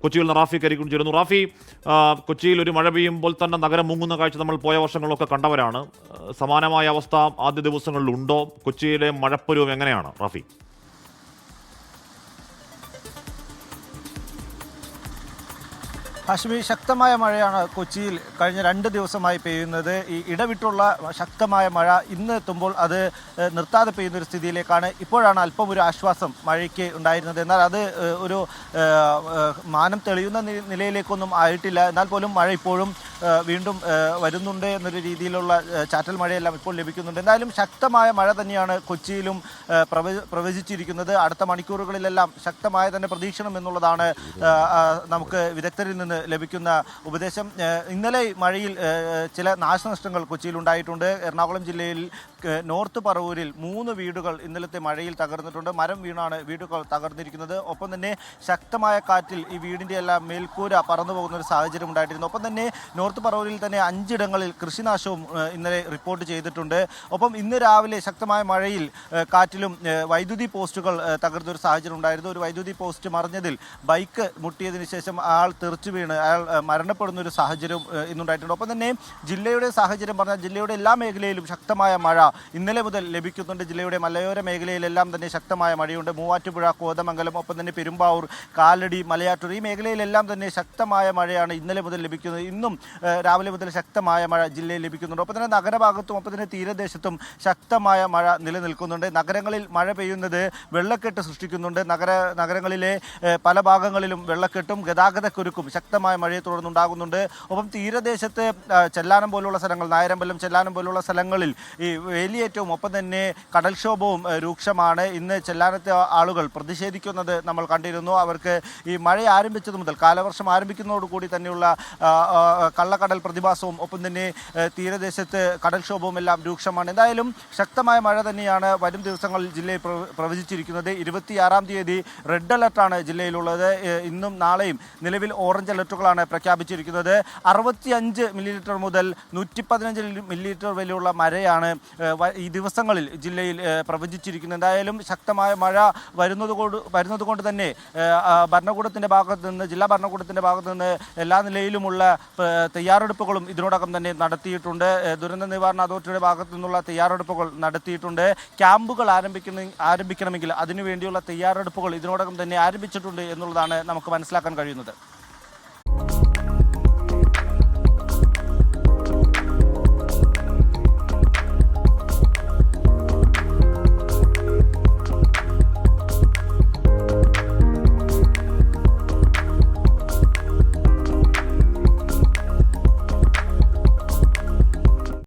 കൊച്ചിയിൽ നിന്ന് റാഫി കരിക്കും ചേരുന്നു. റാഫി, കൊച്ചിയിൽ ഒരു മഴ പെയ്യുമ്പോൾ തന്നെ നഗരം മുങ്ങുന്ന കാഴ്ച നമ്മൾ പോയ വർഷങ്ങളിലൊക്കെ കണ്ടവരാണ്. സമാനമായ അവസ്ഥ ആദ്യ ദിവസങ്ങളിലുണ്ടോ? കൊച്ചിയിലെ മഴപ്പരുവം എങ്ങനെയാണ് റാഫി? ഹാഷ്മി, ശക്തമായ മഴയാണ് കൊച്ചിയിൽ കഴിഞ്ഞ 2 ദിവസമായി പെയ്യുന്നത്. ഈ ഇടവിട്ടുള്ള ശക്തമായ മഴ ഇന്ന് എത്തുമ്പോൾ അത് നിർത്താതെ പെയ്യുന്ന ഒരു സ്ഥിതിയിലേക്കാണ്. ഇപ്പോഴാണ് അല്പം ഒരു ആശ്വാസം മഴയ്ക്ക് ഉണ്ടായിരുന്നത്. എന്നാൽ അത് ഒരു മാനം തെളിയുന്ന നിലയിലേക്കൊന്നും ആയിട്ടില്ല. എന്നാൽ പോലും മഴ ഇപ്പോഴും വീണ്ടും വരുന്നുണ്ട് എന്നൊരു രീതിയിലുള്ള ചാറ്റൽ മഴയെല്ലാം ഇപ്പോൾ ലഭിക്കുന്നുണ്ട്. എന്തായാലും ശക്തമായ മഴ തന്നെയാണ് കൊച്ചിയിലും പ്രവചിച്ചിരിക്കുന്നത്. അടുത്ത മണിക്കൂറുകളിലെല്ലാം ശക്തമായ തന്നെ പ്രതീക്ഷണം എന്നുള്ളതാണ് നമുക്ക് വിദഗ്ധരിൽ നിന്ന് ലഭിക്കുന്ന ഉപദേശം. ഇന്നലെ മഴയിൽ ചില നാശനഷ്ടങ്ങൾ കൊച്ചിയിൽ ഉണ്ടായിട്ടുണ്ട്. എറണാകുളം ജില്ലയിൽ നോർത്ത് പറവൂരിൽ 3 വീടുകൾ ഇന്നലത്തെ മഴയിൽ തകർന്നിട്ടുണ്ട്. മരം വീണാണ് വീടുകൾ തകർന്നിരിക്കുന്നത്. ഒപ്പം തന്നെ ശക്തമായ കാറ്റിൽ ഈ വീടിൻ്റെ എല്ലാം മേൽക്കൂര പറന്നു പോകുന്ന ഒരു സാഹചര്യം ഉണ്ടായിട്ടിരുന്നു. ഒപ്പം തന്നെ നോർത്ത് പറവൂരിൽ തന്നെ 5 ഇടങ്ങളിൽ കൃഷിനാശവും ഇന്നലെ റിപ്പോർട്ട് ചെയ്തിട്ടുണ്ട്. ഒപ്പം ഇന്ന് രാവിലെ ശക്തമായ മഴയിൽ കാറ്റിലും വൈദ്യുതി പോസ്റ്റുകൾ തകർന്നൊരു സാഹചര്യം ഉണ്ടായിരുന്നു. ഒരു വൈദ്യുതി പോസ്റ്റ് മറിഞ്ഞതിൽ ബൈക്ക് മുട്ടിയതിന് ശേഷം ആൾ തെറിച്ചു വീണ് അയാൾ മരണപ്പെടുന്ന ഒരു സാഹചര്യം ഇന്നുണ്ടായിട്ടുണ്ട്. ഒപ്പം തന്നെ ജില്ലയുടെ സാഹചര്യം പറഞ്ഞാൽ ജില്ലയുടെ എല്ലാ മേഖലയിലും ശക്തമായ മഴ ഇന്നലെ മുതൽ ലഭിക്കുന്നുണ്ട്. ജില്ലയുടെ മലയോര മേഖലയിലെല്ലാം തന്നെ ശക്തമായ മഴയുണ്ട്. മൂവാറ്റുപുഴ, കോതമംഗലം, ഒപ്പം തന്നെ പെരുമ്പാവൂർ, കാലടി, മലയാറ്റൂർ ഈ മേഖലയിലെല്ലാം തന്നെ ശക്തമായ മഴയാണ് ഇന്നലെ മുതൽ ലഭിക്കുന്നത്. ഇന്നും രാവിലെ മുതൽ ശക്തമായ മഴ ജില്ലയിൽ ലഭിക്കുന്നുണ്ട്. ഒപ്പം തന്നെ നഗരഭാഗത്തും ഒപ്പം തന്നെ തീരദേശത്തും ശക്തമായ മഴ നിലനിൽക്കുന്നുണ്ട്. നഗരങ്ങളിൽ മഴ പെയ്യുന്നത് വെള്ളക്കെട്ട് സൃഷ്ടിക്കുന്നുണ്ട്. നഗരങ്ങളിലെ പല ഭാഗങ്ങളിലും വെള്ളക്കെട്ടും ഗതാഗതക്കുരുക്കും ശക്തമായ മഴയെ തുടർന്നുണ്ടാകുന്നുണ്ട്. ഒപ്പം തീരദേശത്ത് ചെല്ലാനം പോലുള്ള സ്ഥലങ്ങൾ, നായരമ്പലം, ചെല്ലാനം പോലുള്ള സ്ഥലങ്ങളിൽ ഈ വേലിയേറ്റവും ഒപ്പം തന്നെ കടൽക്ഷോഭവും രൂക്ഷമാണ്. ഇന്ന് ചെല്ലാനത്തെ ആളുകൾ പ്രതിഷേധിക്കുന്നത് നമ്മൾ കണ്ടിരുന്നു. അവർക്ക് ഈ മഴ ആരംഭിച്ചത് മുതൽ, കാലവർഷം ആരംഭിക്കുന്നതോടുകൂടി തന്നെയുള്ള കള്ളക്കടൽ പ്രതിഭാസവും ഒപ്പം തന്നെ തീരദേശത്ത് കടൽക്ഷോഭവും എല്ലാം രൂക്ഷമാണ്. എന്തായാലും ശക്തമായ മഴ തന്നെയാണ് വരും ദിവസങ്ങളിൽ ജില്ലയിൽ പ്രവചിച്ചിരിക്കുന്നത്. 26-ാം തീയതി റെഡ് അലർട്ടാണ് ജില്ലയിലുള്ളത്. ഇന്നും നാളെയും നിലവിൽ ഓറഞ്ച് അലർട്ടുകളാണ് പ്രഖ്യാപിച്ചിരിക്കുന്നത്. 65 മില്ലിലിറ്റർ മുതൽ 115 മില്ലിലിറ്റർ വരെയുള്ള മഴയാണ് ഈ ദിവസങ്ങളിൽ ജില്ലയിൽ പ്രവചിച്ചിരിക്കുന്നത്. എന്തായാലും ശക്തമായ മഴ വരുന്നതുകൊണ്ട് തന്നെ ഭരണകൂടത്തിൻ്റെ ഭാഗത്ത് നിന്ന്, ജില്ലാ ഭരണകൂടത്തിൻ്റെ ഭാഗത്ത് നിന്ന് എല്ലാ നിലയിലുമുള്ള തയ്യാറെടുപ്പുകളും ഇതിനോടകം തന്നെ നടത്തിയിട്ടുണ്ട്. ദുരന്ത നിവാരണ അതോറിറ്റിയുടെ ഭാഗത്തു നിന്നുള്ള തയ്യാറെടുപ്പുകൾ നടത്തിയിട്ടുണ്ട്. ക്യാമ്പുകൾ ആരംഭിക്കണമെങ്കിൽ അതിനുവേണ്ടിയുള്ള തയ്യാറെടുപ്പുകൾ ഇതിനോടകം തന്നെ ആരംഭിച്ചിട്ടുണ്ട് എന്നുള്ളതാണ് നമുക്ക് മനസ്സിലാക്കാൻ കഴിയുന്നത്.